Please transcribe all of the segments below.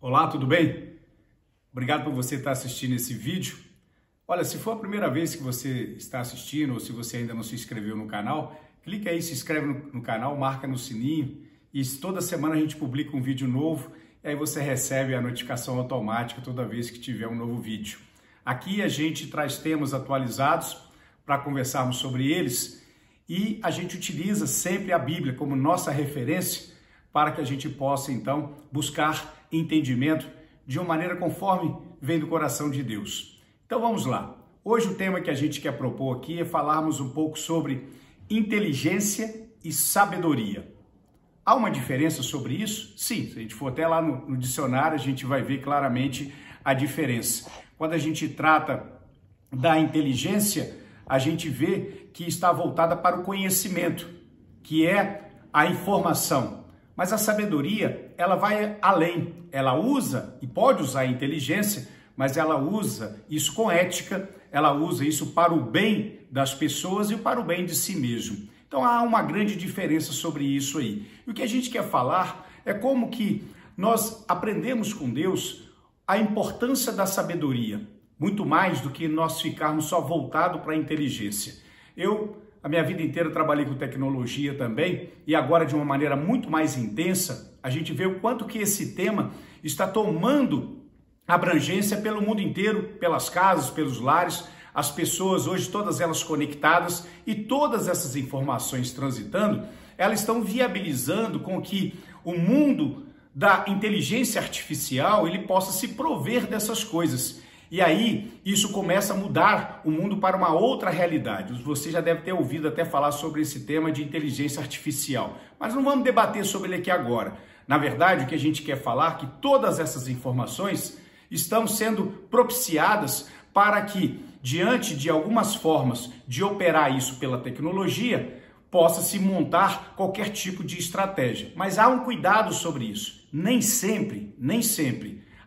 Olá, tudo bem? Obrigado por você estar assistindo esse vídeo. Olha, se for a primeira vez que você está assistindo ou se você ainda não se inscreveu no canal, clica aí, se inscreve no canal, marca no sininho e toda semana a gente publica um vídeo novo e aí você recebe a notificação automática toda vez que tiver um novo vídeo. Aqui a gente traz temas atualizados para conversarmos sobre eles e a gente utiliza sempre a Bíblia como nossa referência para que a gente possa, então, buscar entendimento de uma maneira conforme vem do coração de Deus. Então vamos lá. Hoje o tema que a gente quer propor aqui é falarmos um pouco sobre inteligência e sabedoria. Há uma diferença sobre isso? Sim, se a gente for até lá no dicionário, a gente vai ver claramente a diferença. Quando a gente trata da inteligência, a gente vê que está voltada para o conhecimento, que é a informação. Mas a sabedoria, ela vai além. Ela usa e pode usar a inteligência, mas ela usa isso com ética, ela usa isso para o bem das pessoas e para o bem de si mesmo. Então há uma grande diferença sobre isso aí. E o que a gente quer falar é como que nós aprendemos com Deus a importância da sabedoria, muito mais do que nós ficarmos só voltados para a inteligência. A minha vida inteira trabalhei com tecnologia também e agora de uma maneira muito mais intensa, a gente vê o quanto que esse tema está tomando abrangência pelo mundo inteiro, pelas casas, pelos lares, as pessoas hoje todas elas conectadas e todas essas informações transitando, elas estão viabilizando com que o mundo da inteligência artificial ele possa se prover dessas coisas. E aí, isso começa a mudar o mundo para uma outra realidade. Você já deve ter ouvido até falar sobre esse tema de inteligência artificial, mas não vamos debater sobre ele aqui agora. Na verdade, o que a gente quer falar é que todas essas informações estão sendo propiciadas para que, diante de algumas formas de operar isso pela tecnologia, possa se montar qualquer tipo de estratégia. Mas há um cuidado sobre isso. Nem sempre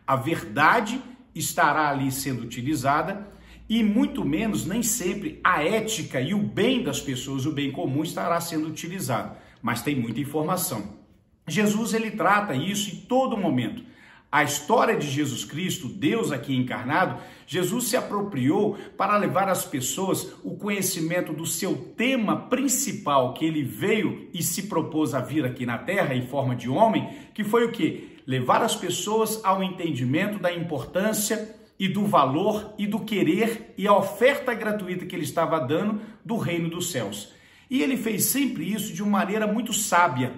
a verdade estará ali sendo utilizada e muito menos, nem sempre, a ética e o bem das pessoas, o bem comum estará sendo utilizado, mas tem muita informação. Jesus, ele trata isso em todo momento. A história de Jesus Cristo, Deus aqui encarnado, Jesus se apropriou para levar às pessoas o conhecimento do seu tema principal, que ele veio e se propôs a vir aqui na Terra em forma de homem, que foi o quê? Levar as pessoas ao entendimento da importância e do valor e do querer e a oferta gratuita que ele estava dando do reino dos céus. E ele fez sempre isso de uma maneira muito sábia.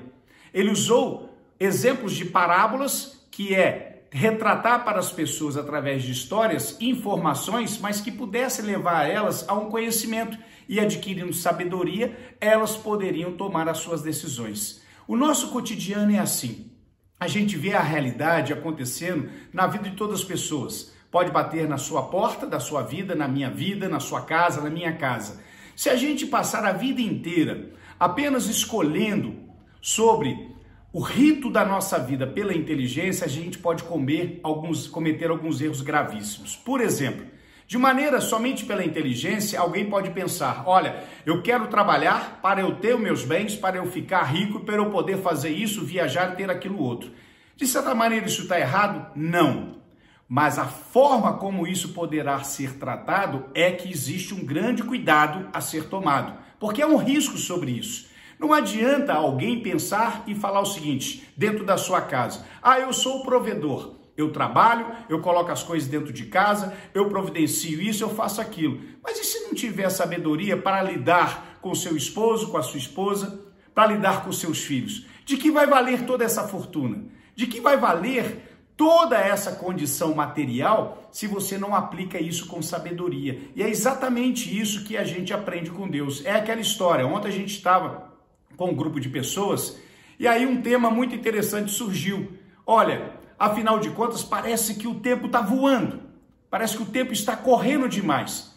Ele usou exemplos de parábolas, que é retratar para as pessoas através de histórias, informações, mas que pudesse levar elas a um conhecimento e adquirindo sabedoria, elas poderiam tomar as suas decisões. O nosso cotidiano é assim. A gente vê a realidade acontecendo na vida de todas as pessoas. Pode bater na sua porta, da sua vida, na sua casa, na minha casa. Se a gente passar a vida inteira apenas escolhendo sobre o rito da nossa vida pela inteligência, a gente pode cometer alguns erros gravíssimos. Por exemplo, de maneira somente pela inteligência, alguém pode pensar, olha, eu quero trabalhar para eu ter os meus bens, para eu ficar rico, para eu poder fazer isso, viajar, ter aquilo outro. De certa maneira isso está errado? Não. Mas a forma como isso poderá ser tratado é que existe um grande cuidado a ser tomado, porque há um risco sobre isso. Não adianta alguém pensar e falar o seguinte, dentro da sua casa, eu sou o provedor. Eu trabalho, eu coloco as coisas dentro de casa, eu providencio isso, eu faço aquilo. Mas e se não tiver sabedoria para lidar com seu esposo, com a sua esposa, para lidar com seus filhos? De que vai valer toda essa fortuna? De que vai valer toda essa condição material se você não aplica isso com sabedoria? E é exatamente isso que a gente aprende com Deus. É aquela história. Ontem a gente estava com um grupo de pessoas e aí um tema muito interessante surgiu. Olha, afinal de contas, parece que o tempo está voando, parece que o tempo está correndo demais.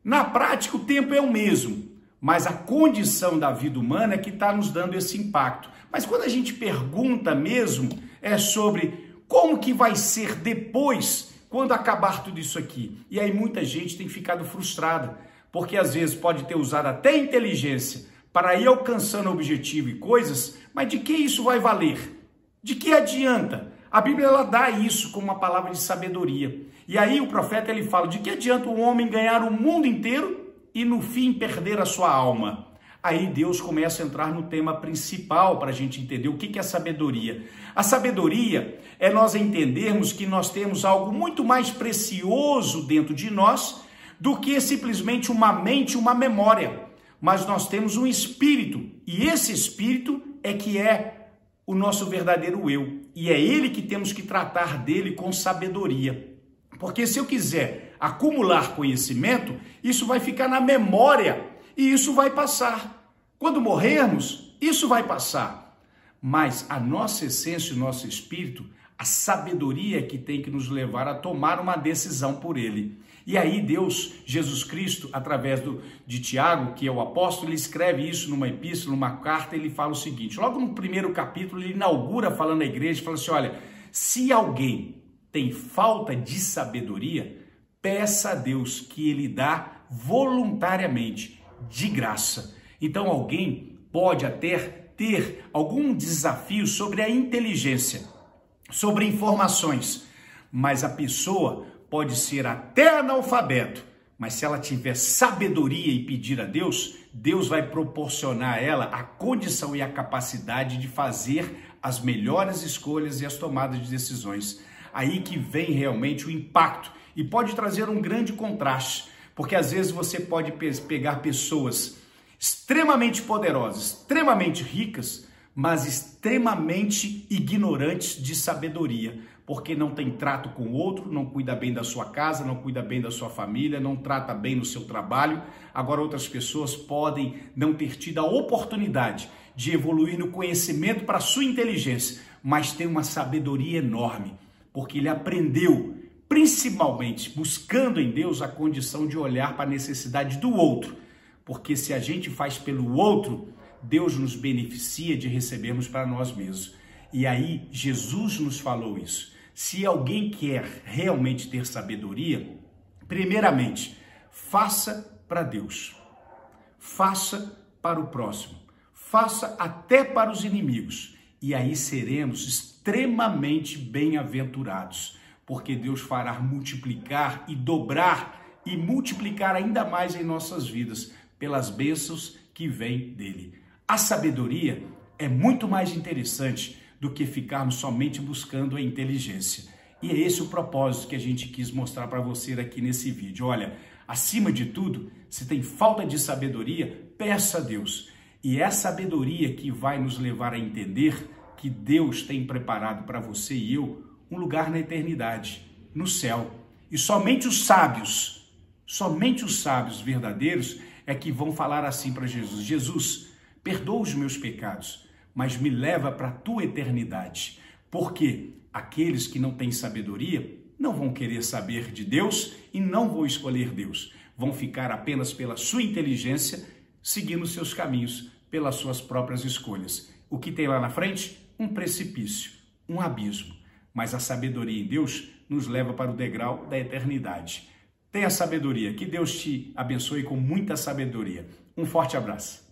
Na prática, o tempo é o mesmo, mas a condição da vida humana é que está nos dando esse impacto. Mas quando a gente pergunta mesmo, é sobre como que vai ser depois, quando acabar tudo isso aqui. E aí muita gente tem ficado frustrada, porque às vezes pode ter usado até a inteligência para ir alcançando o objetivo e coisas, mas de que isso vai valer? De que adianta? A Bíblia ela dá isso como uma palavra de sabedoria. E aí o profeta ele fala: de que adianta o homem ganhar o mundo inteiro e no fim perder a sua alma? Aí Deus começa a entrar no tema principal para a gente entender o que é sabedoria. A sabedoria é nós entendermos que nós temos algo muito mais precioso dentro de nós do que simplesmente uma mente, uma memória. Mas nós temos um espírito, e esse espírito é que é o nosso verdadeiro eu. E é ele que temos que tratar dele com sabedoria. Porque se eu quiser acumular conhecimento, isso vai ficar na memória e isso vai passar. Quando morrermos, isso vai passar. Mas a nossa essência, o nosso espírito, a sabedoria é que tem que nos levar a tomar uma decisão por ele. E aí Deus, Jesus Cristo, através de Tiago, que é o apóstolo, ele escreve isso numa epístola, numa carta, ele fala o seguinte, logo no primeiro capítulo, ele inaugura falando à igreja, fala assim, olha, se alguém tem falta de sabedoria, peça a Deus que ele dá voluntariamente, de graça. Então alguém pode até ter algum desafio sobre a inteligência, sobre informações, mas a pessoa pode ser até analfabeto, mas se ela tiver sabedoria e pedir a Deus, Deus vai proporcionar a ela a condição e a capacidade de fazer as melhores escolhas e as tomadas de decisões. Aí que vem realmente o impacto e pode trazer um grande contraste, porque às vezes você pode pegar pessoas extremamente poderosas, extremamente ricas, mas extremamente ignorantes de sabedoria, porque não tem trato com o outro, não cuida bem da sua casa, não cuida bem da sua família, não trata bem no seu trabalho. Agora outras pessoas podem não ter tido a oportunidade de evoluir no conhecimento para a sua inteligência, mas tem uma sabedoria enorme, porque ele aprendeu, principalmente buscando em Deus a condição de olhar para a necessidade do outro, porque se a gente faz pelo outro, Deus nos beneficia de recebermos para nós mesmos. E aí Jesus nos falou isso. Se alguém quer realmente ter sabedoria, primeiramente, faça para Deus, faça para o próximo, faça até para os inimigos, e aí seremos extremamente bem-aventurados, porque Deus fará multiplicar e dobrar e multiplicar ainda mais em nossas vidas, pelas bênçãos que vêm dele. A sabedoria é muito mais interessante do que ficarmos somente buscando a inteligência. E é esse o propósito que a gente quis mostrar para você aqui nesse vídeo. Olha, acima de tudo, se tem falta de sabedoria, peça a Deus. E é a sabedoria que vai nos levar a entender que Deus tem preparado para você e eu um lugar na eternidade, no céu. E somente os sábios verdadeiros é que vão falar assim para Jesus: Jesus, perdoa os meus pecados, mas me leva para a tua eternidade. Porque aqueles que não têm sabedoria não vão querer saber de Deus e não vão escolher Deus. Vão ficar apenas pela sua inteligência, seguindo seus caminhos, pelas suas próprias escolhas. O que tem lá na frente? Um precipício, um abismo. Mas a sabedoria em Deus nos leva para o degrau da eternidade. Tenha sabedoria. Que Deus te abençoe com muita sabedoria. Um forte abraço.